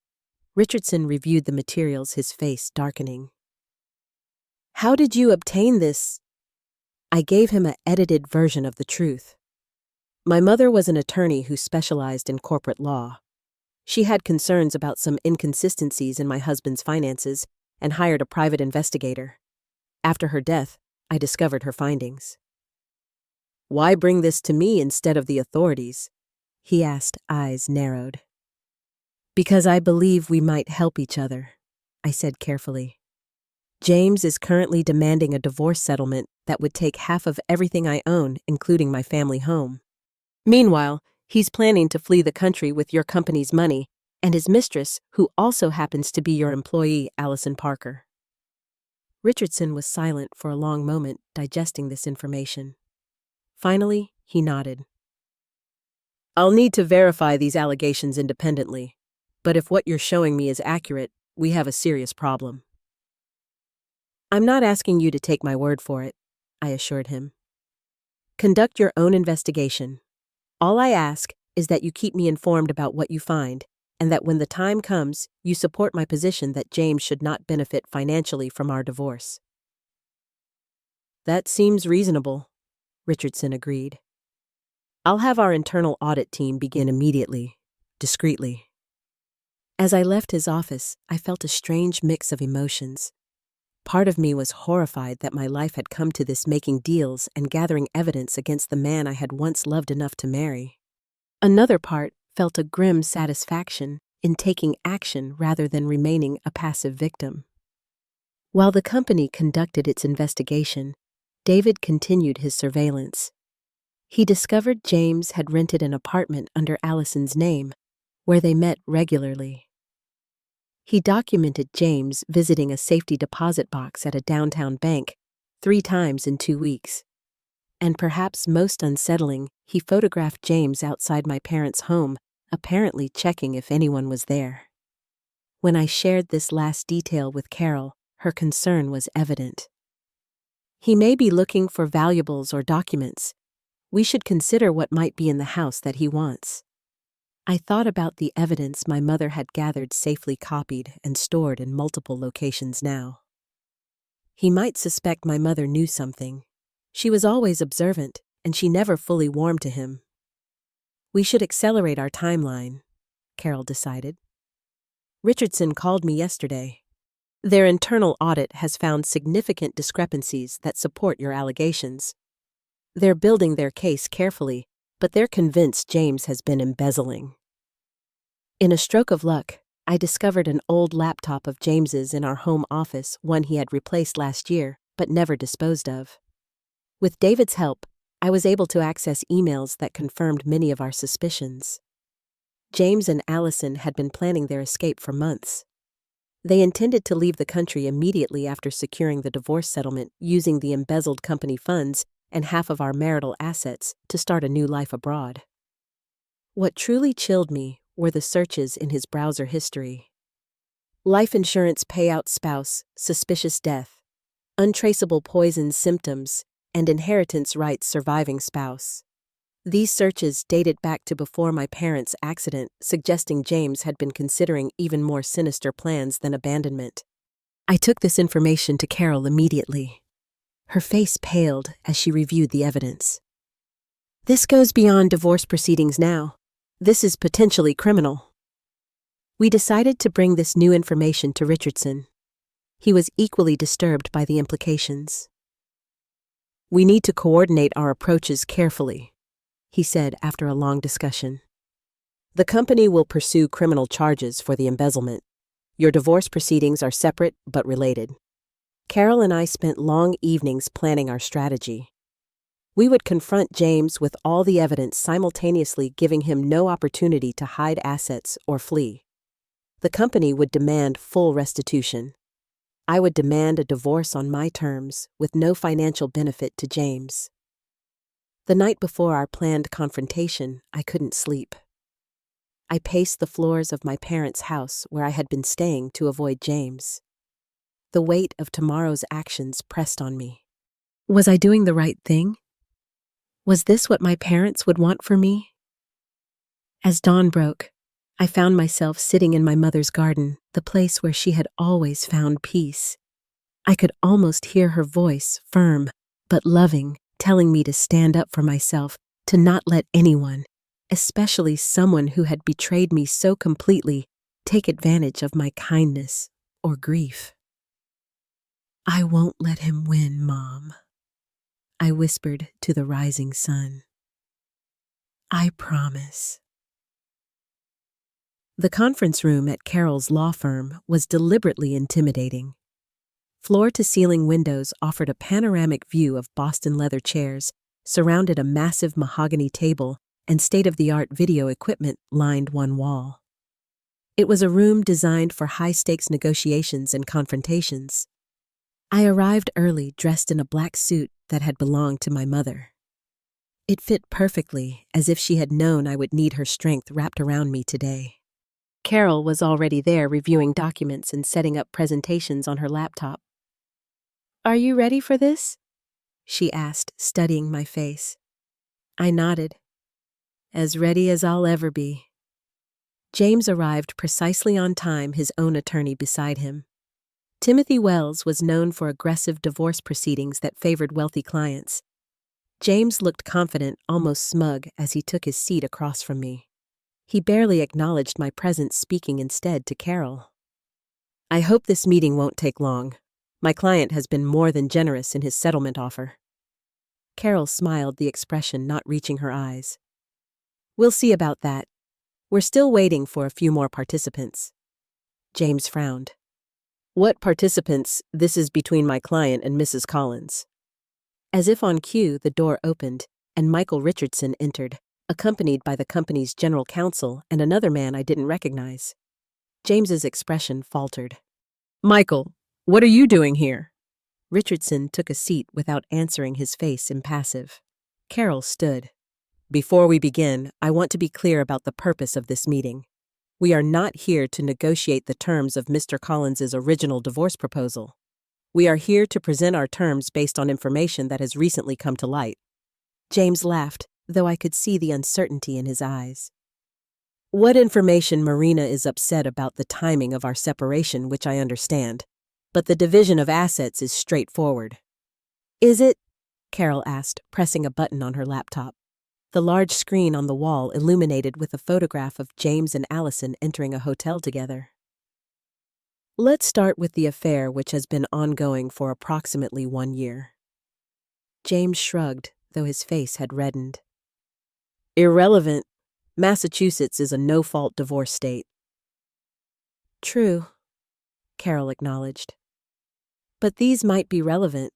S1: Richardson reviewed the materials, his face darkening. "How did you obtain this?" I gave him an edited version of the truth. My mother was an attorney who specialized in corporate law. She had concerns about some inconsistencies in my husband's finances and hired a private investigator. After her death, I discovered her findings. "Why bring this to me instead of the authorities?" he asked, eyes narrowed. "Because I believe we might help each other," I said carefully. "James is currently demanding a divorce settlement that would take half of everything I own, including my family home. Meanwhile, he's planning to flee the country with your company's money and his mistress, who also happens to be your employee, Allison Parker." Richardson was silent for a long moment, digesting this information. Finally, he nodded. "I'll need to verify these allegations independently, but if what you're showing me is accurate, we have a serious problem. I'm not asking you to take my word for it, I assured him. Conduct your own investigation. All I ask is that you keep me informed about what you find, and that when the time comes, you support my position that James should not benefit financially from our divorce. That seems reasonable, Richardson agreed. I'll have our internal audit team begin immediately, discreetly. As I left his office, I felt a strange mix of emotions. Part of me was horrified that my life had come to this, making deals and gathering evidence against the man I had once loved enough to marry. Another part felt a grim satisfaction in taking action rather than remaining a passive victim. While the company conducted its investigation, David continued his surveillance. He discovered James had rented an apartment under Allison's name, where they met regularly. He documented James visiting a safety deposit box at a downtown bank 3 times in 2 weeks. And perhaps most unsettling, he photographed James outside my parents' home, apparently checking if anyone was there. When I shared this last detail with Carol, her concern was evident. He may be looking for valuables or documents. We should consider what might be in the house that he wants. I thought about the evidence my mother had gathered, safely copied and stored in multiple locations now. He might suspect my mother knew something. She was always observant, and she never fully warmed to him. We should accelerate our timeline, Carol decided. Richardson called me yesterday. Their internal audit has found significant discrepancies that support your allegations. They're building their case carefully, but they're convinced James has been embezzling. In a stroke of luck, I discovered an old laptop of James's in our home office, one he had replaced last year, but never disposed of. With David's help, I was able to access emails that confirmed many of our suspicions. James and Allison had been planning their escape for months. They intended to leave the country immediately after securing the divorce settlement, using the embezzled company funds and half of our marital assets to start a new life abroad. What truly chilled me were the searches in his browser history. Life insurance payout, spouse, suspicious death, untraceable poison symptoms, and inheritance rights, surviving spouse. These searches dated back to before my parents' accident, suggesting James had been considering even more sinister plans than abandonment. I took this information to Carol immediately. Her face paled as she reviewed the evidence. This goes beyond divorce proceedings now. This is potentially criminal. We decided to bring this new information to Richardson. He was equally disturbed by the implications. We need to coordinate our approaches carefully, he said after a long discussion. The company will pursue criminal charges for the embezzlement. Your divorce proceedings are separate but related. Carol and I spent long evenings planning our strategy. We would confront James with all the evidence, simultaneously giving him no opportunity to hide assets or flee. The company would demand full restitution. I would demand a divorce on my terms, with no financial benefit to James. The night before our planned confrontation, I couldn't sleep. I paced the floors of my parents' house where I had been staying to avoid James. The weight of tomorrow's actions pressed on me. Was I doing the right thing? Was this what my parents would want for me? As dawn broke, I found myself sitting in my mother's garden, the place where she had always found peace. I could almost hear her voice, firm but loving, telling me to stand up for myself, to not let anyone, especially someone who had betrayed me so completely, take advantage of my kindness or grief. I won't let him win, Mom, I whispered to the rising sun. I promise. The conference room at Carol's law firm was deliberately intimidating. Floor-to-ceiling windows offered a panoramic view of Boston leather chairs, surrounded a massive mahogany table, and state-of-the-art video equipment lined one wall. It was a room designed for high-stakes negotiations and confrontations. I arrived early, dressed in a black suit that had belonged to my mother. It fit perfectly, as if she had known I would need her strength wrapped around me today. Carol was already there reviewing documents and setting up presentations on her laptop. "Are you ready for this?" she asked, studying my face. I nodded. "As ready as I'll ever be." James arrived precisely on time, his own attorney beside him. Timothy Wells was known for aggressive divorce proceedings that favored wealthy clients. James looked confident, almost smug, as he took his seat across from me. He barely acknowledged my presence, speaking instead to Carol. "I hope this meeting won't take long. My client has been more than generous in his settlement offer." Carol smiled, the expression not reaching her eyes. "We'll see about that. We're still waiting for a few more participants." James frowned. "What participants? This is between my client and Mrs. Collins." As if on cue, the door opened, and Michael Richardson entered, accompanied by the company's general counsel and another man I didn't recognize. James's expression faltered. "Michael, what are you doing here?" Richardson took a seat without answering, his face impassive. Carol stood. "Before we begin, I want to be clear about the purpose of this meeting. We are not here to negotiate the terms of Mr. Collins's original divorce proposal. We are here to present our terms based on information that has recently come to light." James laughed, though I could see the uncertainty in his eyes. "What information?" "Marina is upset about the timing of our separation, which I understand, but the division of assets is straightforward." "Is it?" Carol asked, pressing a button on her laptop. The large screen on the wall illuminated with a photograph of James and Allison entering a hotel together. "Let's start with the affair, which has been ongoing for approximately 1 year." James shrugged, though his face had reddened. "Irrelevant. Massachusetts is a no-fault divorce state." "True," Carol acknowledged. "But these might be relevant."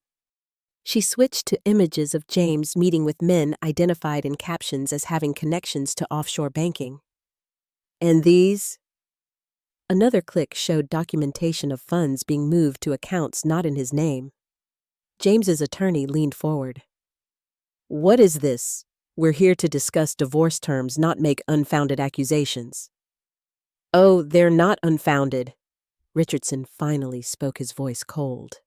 S1: She switched to images of James meeting with men identified in captions as having connections to offshore banking. "And these?" Another click showed documentation of funds being moved to accounts not in his name. James's attorney leaned forward. "What is this? We're here to discuss divorce terms, not make unfounded accusations." "Oh, they're not unfounded." Richardson finally spoke, his voice cold.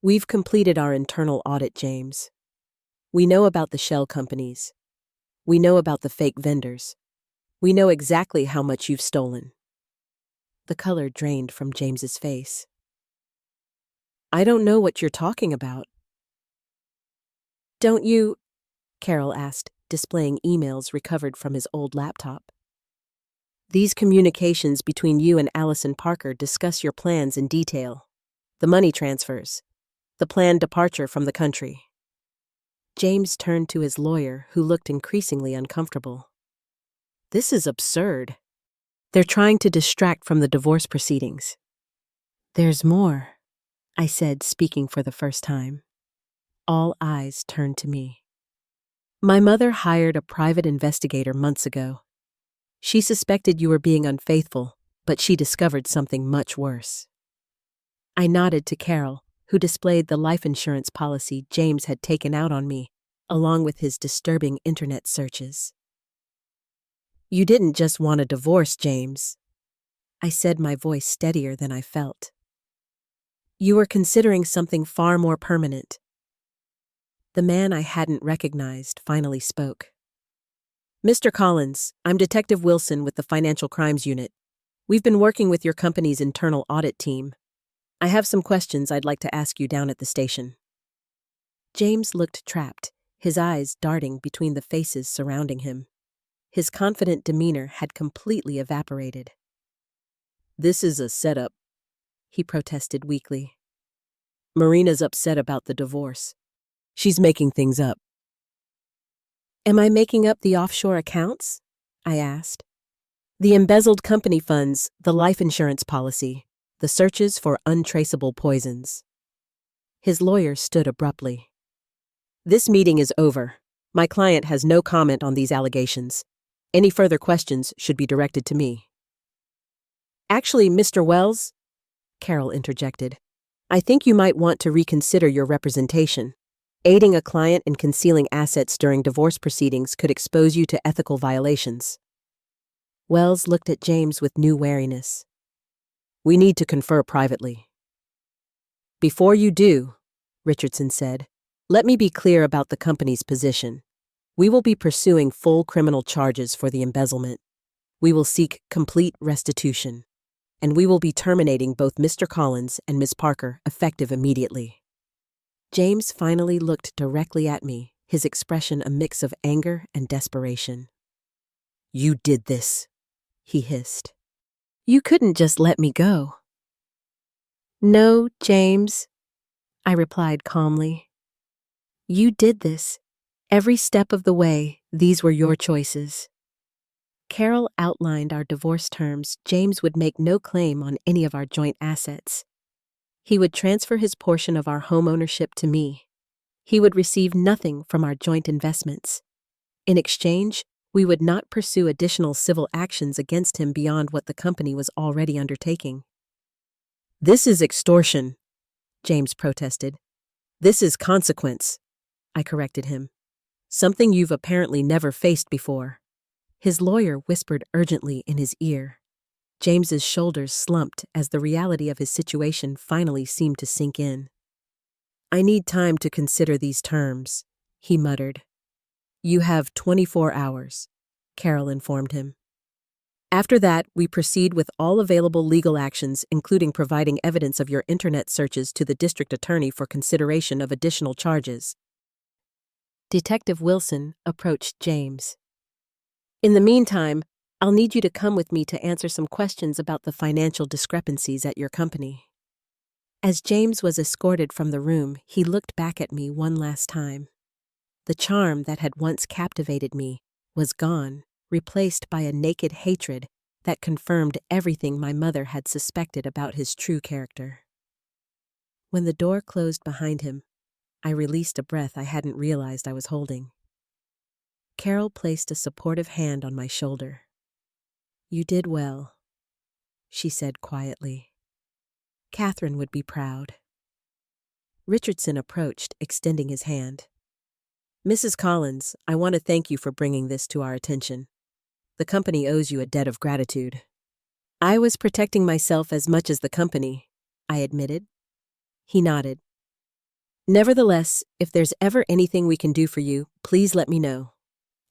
S1: "We've completed our internal audit, James. We know about the shell companies. We know about the fake vendors. We know exactly how much you've stolen." The color drained from James's face. "I don't know what you're talking about." "Don't you?" Carol asked, displaying emails recovered from his old laptop. "These communications between you and Allison Parker discuss your plans in detail. The money transfers. The planned departure from the country." James turned to his lawyer, who looked increasingly uncomfortable. "This is absurd. They're trying to distract from the divorce proceedings." "There's more," I said, speaking for the first time. All eyes turned to me. "My mother hired a private investigator months ago. She suspected you were being unfaithful, but she discovered something much worse." I nodded to Carol, who displayed the life insurance policy James had taken out on me, along with his disturbing internet searches. "You didn't just want a divorce, James," I said, my voice steadier than I felt. "You were considering something far more permanent." The man I hadn't recognized finally spoke. "Mr. Collins, I'm Detective Wilson with the Financial Crimes Unit. We've been working with your company's internal audit team. I have some questions I'd like to ask you down at the station." James looked trapped, his eyes darting between the faces surrounding him. His confident demeanor had completely evaporated. "This is a setup," he protested weakly. "Marina's upset about the divorce. She's making things up." "Am I making up the offshore accounts?" I asked. "The embezzled company funds, the life insurance policy, the searches for untraceable poisons." His lawyer stood abruptly. "This meeting is over. My client has no comment on these allegations. Any further questions should be directed to me." "Actually, Mr. Wells," Carol interjected, "I think you might want to reconsider your representation. Aiding a client in concealing assets during divorce proceedings could expose you to ethical violations." Wells looked at James with new wariness. "We need to confer privately." "Before you do," Richardson said, "let me be clear about the company's position. We will be pursuing full criminal charges for the embezzlement. We will seek complete restitution. And we will be terminating both Mr. Collins and Miss Parker effective immediately." James finally looked directly at me, his expression a mix of anger and desperation. "You did this," he hissed. "You couldn't just let me go." "No, James," I replied calmly. "You did this. Every step of the way, these were your choices." Carol outlined our divorce terms. James would make no claim on any of our joint assets. He would transfer his portion of our home ownership to me. He would receive nothing from our joint investments. In exchange, we would not pursue additional civil actions against him beyond what the company was already undertaking. "This is extortion," James protested. "This is consequence," I corrected him. "Something you've apparently never faced before." His lawyer whispered urgently in his ear. James's shoulders slumped as the reality of his situation finally seemed to sink in. "I need time to consider these terms," he muttered. "You have 24 hours, Carol informed him. "After that, we proceed with all available legal actions, including providing evidence of your internet searches to the district attorney for consideration of additional charges." Detective Wilson approached James. "In the meantime, I'll need you to come with me to answer some questions about the financial discrepancies at your company." As James was escorted from the room, he looked back at me one last time. The charm that had once captivated me was gone, replaced by a naked hatred that confirmed everything my mother had suspected about his true character. When the door closed behind him, I released a breath I hadn't realized I was holding. Carol placed a supportive hand on my shoulder. "You did well," she said quietly. "Catherine would be proud." Richardson approached, extending his hand. "Mrs. Collins, I want to thank you for bringing this to our attention. The company owes you a debt of gratitude." "I was protecting myself as much as the company," I admitted. He nodded. "Nevertheless, if there's ever anything we can do for you, please let me know."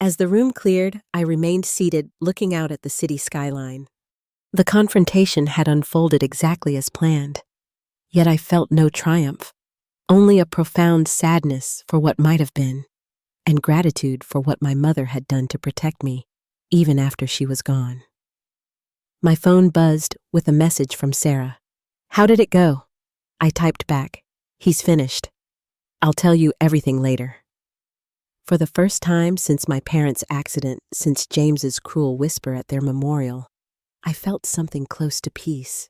S1: As the room cleared, I remained seated, looking out at the city skyline. The confrontation had unfolded exactly as planned. Yet I felt no triumph, only a profound sadness for what might have been, and gratitude for what my mother had done to protect me, even after she was gone. My phone buzzed with a message from Sarah. "How did it go?" I typed back, "He's finished. I'll tell you everything later." For the first time since my parents' accident, since James's cruel whisper at their memorial, I felt something close to peace.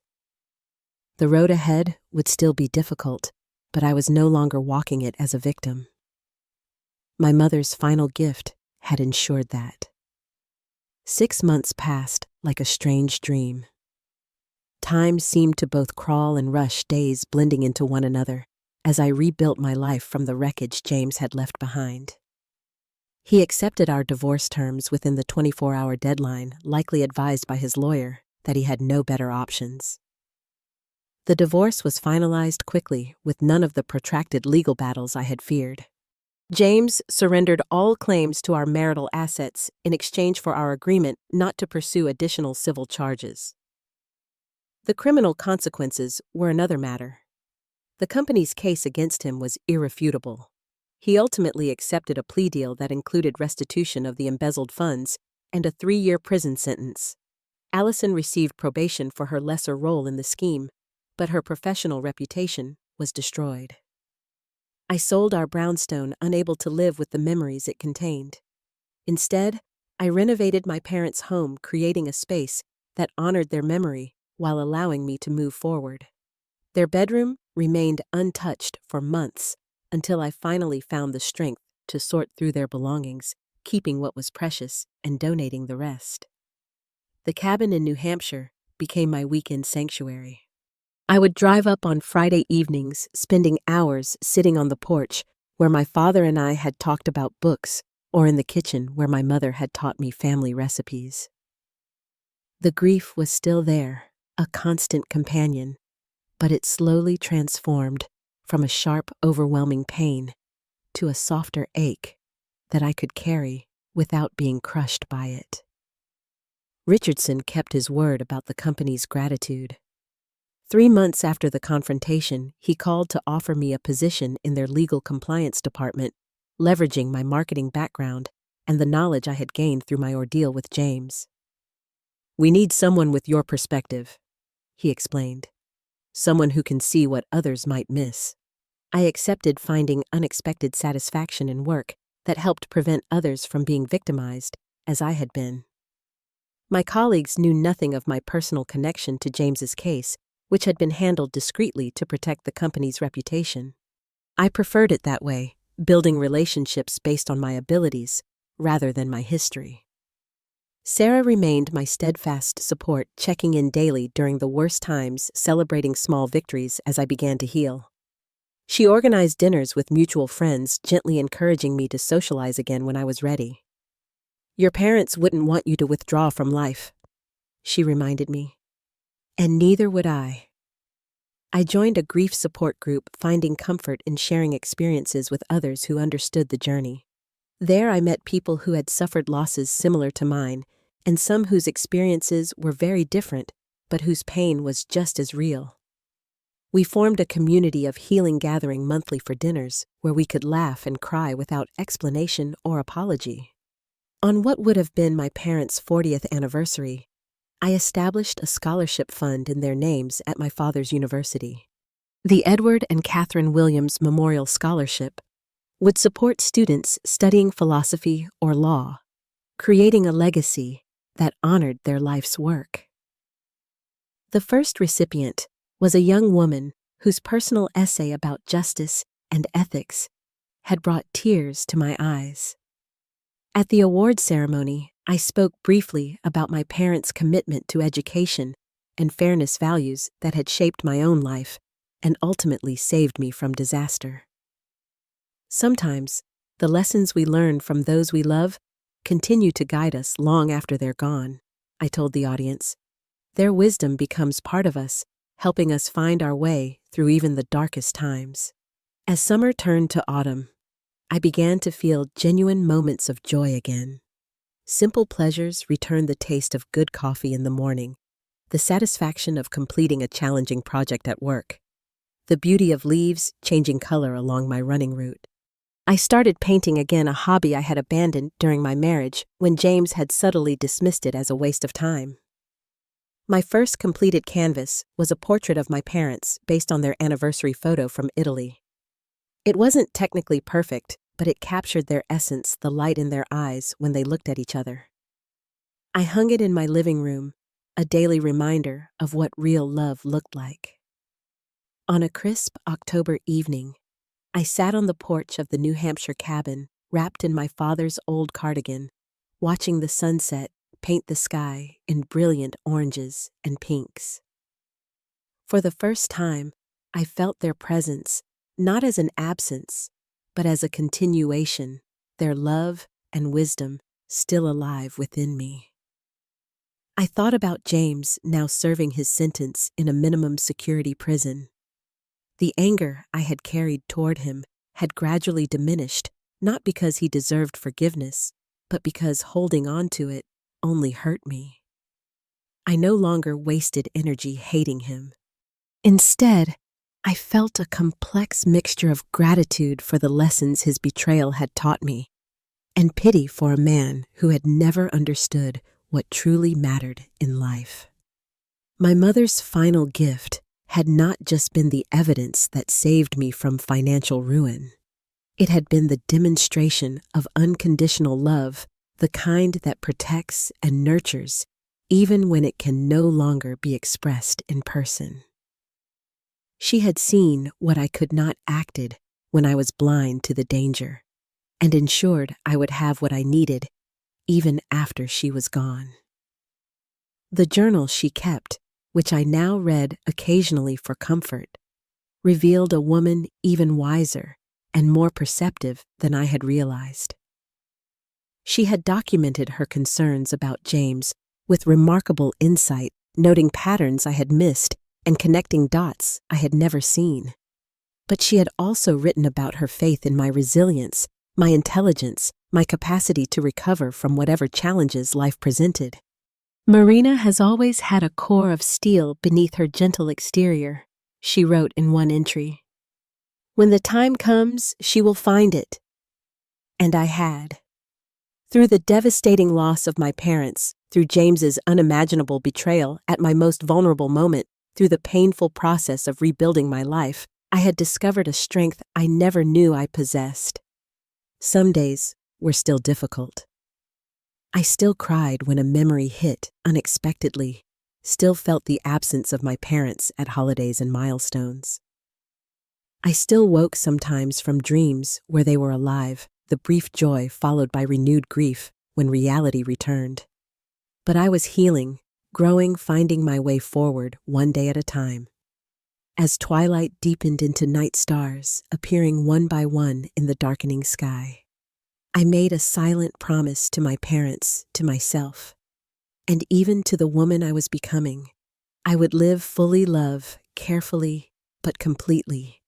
S1: The road ahead would still be difficult, but I was no longer walking it as a victim. My mother's final gift had ensured that. 6 months passed like a strange dream. Time seemed to both crawl and rush, days blending into one another, as I rebuilt my life from the wreckage James had left behind. He accepted our divorce terms within the 24-hour deadline, likely advised by his lawyer that he had no better options. The divorce was finalized quickly, with none of the protracted legal battles I had feared. James surrendered all claims to our marital assets in exchange for our agreement not to pursue additional civil charges. The criminal consequences were another matter. The company's case against him was irrefutable. He ultimately accepted a plea deal that included restitution of the embezzled funds and a 3-year prison sentence. Allison received probation for her lesser role in the scheme, but her professional reputation was destroyed. I sold our brownstone, unable to live with the memories it contained. Instead, I renovated my parents' home, creating a space that honored their memory while allowing me to move forward. Their bedroom remained untouched for months until I finally found the strength to sort through their belongings, keeping what was precious and donating the rest. The cabin in New Hampshire became my weekend sanctuary. I would drive up on Friday evenings, spending hours sitting on the porch where my father and I had talked about books, or in the kitchen where my mother had taught me family recipes. The grief was still there, a constant companion, but it slowly transformed from a sharp, overwhelming pain to a softer ache that I could carry without being crushed by it. Richardson kept his word about the company's gratitude. 3 months after the confrontation, he called to offer me a position in their legal compliance department, leveraging my marketing background and the knowledge I had gained through my ordeal with James. "We need someone with your perspective," he explained. "Someone who can see what others might miss." I accepted, finding unexpected satisfaction in work that helped prevent others from being victimized, as I had been. My colleagues knew nothing of my personal connection to James's case, which had been handled discreetly to protect the company's reputation. I preferred it that way, building relationships based on my abilities rather than my history. Sarah remained my steadfast support, checking in daily during the worst times, celebrating small victories as I began to heal. She organized dinners with mutual friends, gently encouraging me to socialize again when I was ready. "Your parents wouldn't want you to withdraw from life," she reminded me. And neither would I. I joined a grief support group, finding comfort in sharing experiences with others who understood the journey. There I met people who had suffered losses similar to mine, and some whose experiences were very different, but whose pain was just as real. We formed a community of healing, gathering monthly for dinners where we could laugh and cry without explanation or apology. On what would have been my parents' 40th anniversary, I established a scholarship fund in their names at my father's university. The Edward and Catherine Williams Memorial Scholarship would support students studying philosophy or law, creating a legacy that honored their life's work. The first recipient was a young woman whose personal essay about justice and ethics had brought tears to my eyes. At the award ceremony, I spoke briefly about my parents' commitment to education and fairness values that had shaped my own life and ultimately saved me from disaster. Sometimes, the lessons we learn from those we love continue to guide us long after they're gone, I told the audience. Their wisdom becomes part of us, helping us find our way through even the darkest times. As summer turned to autumn, I began to feel genuine moments of joy again. Simple pleasures returned: the taste of good coffee in the morning, the satisfaction of completing a challenging project at work, the beauty of leaves changing color along my running route. I started painting again, a hobby I had abandoned during my marriage when James had subtly dismissed it as a waste of time. My first completed canvas was a portrait of my parents based on their anniversary photo from Italy. It wasn't technically perfect, but it captured their essence, the light in their eyes when they looked at each other. I hung it in my living room, a daily reminder of what real love looked like. On a crisp October evening, I sat on the porch of the New Hampshire cabin, wrapped in my father's old cardigan, watching the sunset paint the sky in brilliant oranges and pinks. For the first time, I felt their presence, not as an absence, but as a continuation, their love and wisdom still alive within me. I thought about James, now serving his sentence in a minimum security prison. The anger I had carried toward him had gradually diminished, not because he deserved forgiveness, but because holding on to it only hurt me. I no longer wasted energy hating him. Instead, I felt a complex mixture of gratitude for the lessons his betrayal had taught me, and pity for a man who had never understood what truly mattered in life. My mother's final gift had not just been the evidence that saved me from financial ruin. It had been the demonstration of unconditional love, the kind that protects and nurtures, even when it can no longer be expressed in person. She had seen what I could not acted when I was blind to the danger, and ensured I would have what I needed even after she was gone. The journal she kept, which I now read occasionally for comfort, revealed a woman even wiser and more perceptive than I had realized. She had documented her concerns about James with remarkable insight, noting patterns I had missed and connecting dots I had never seen. But she had also written about her faith in my resilience, my intelligence, my capacity to recover from whatever challenges life presented. Marina has always had a core of steel beneath her gentle exterior, she wrote in one entry. When the time comes, she will find it. And I had. Through the devastating loss of my parents, through James's unimaginable betrayal at my most vulnerable moment, through the painful process of rebuilding my life, I had discovered a strength I never knew I possessed. Some days were still difficult. I still cried when a memory hit unexpectedly, still felt the absence of my parents at holidays and milestones. I still woke sometimes from dreams where they were alive, the brief joy followed by renewed grief when reality returned. But I was healing, growing, finding my way forward one day at a time. As twilight deepened into night stars, appearing one by one in the darkening sky, I made a silent promise to my parents, to myself, and even to the woman I was becoming. I would live fully love, carefully, but completely,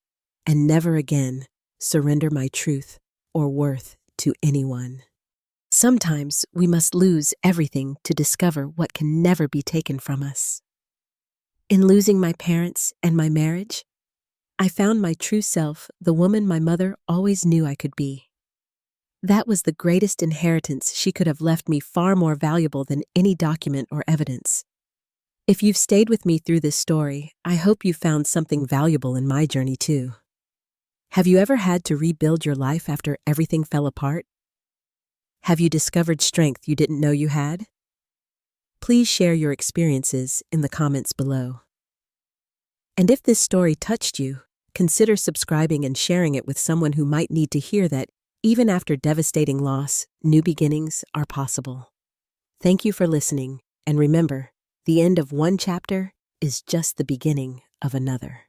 S1: and never again surrender my truth or worth to anyone. Sometimes we must lose everything to discover what can never be taken from us. In losing my parents and my marriage, I found my true self, the woman my mother always knew I could be. That was the greatest inheritance she could have left me, far more valuable than any document or evidence. If you've stayed with me through this story, I hope you found something valuable in my journey too. Have you ever had to rebuild your life after everything fell apart? Have you discovered strength you didn't know you had? Please share your experiences in the comments below. And if this story touched you, consider subscribing and sharing it with someone who might need to hear that even after devastating loss, new beginnings are possible. Thank you for listening, and remember, the end of one chapter is just the beginning of another.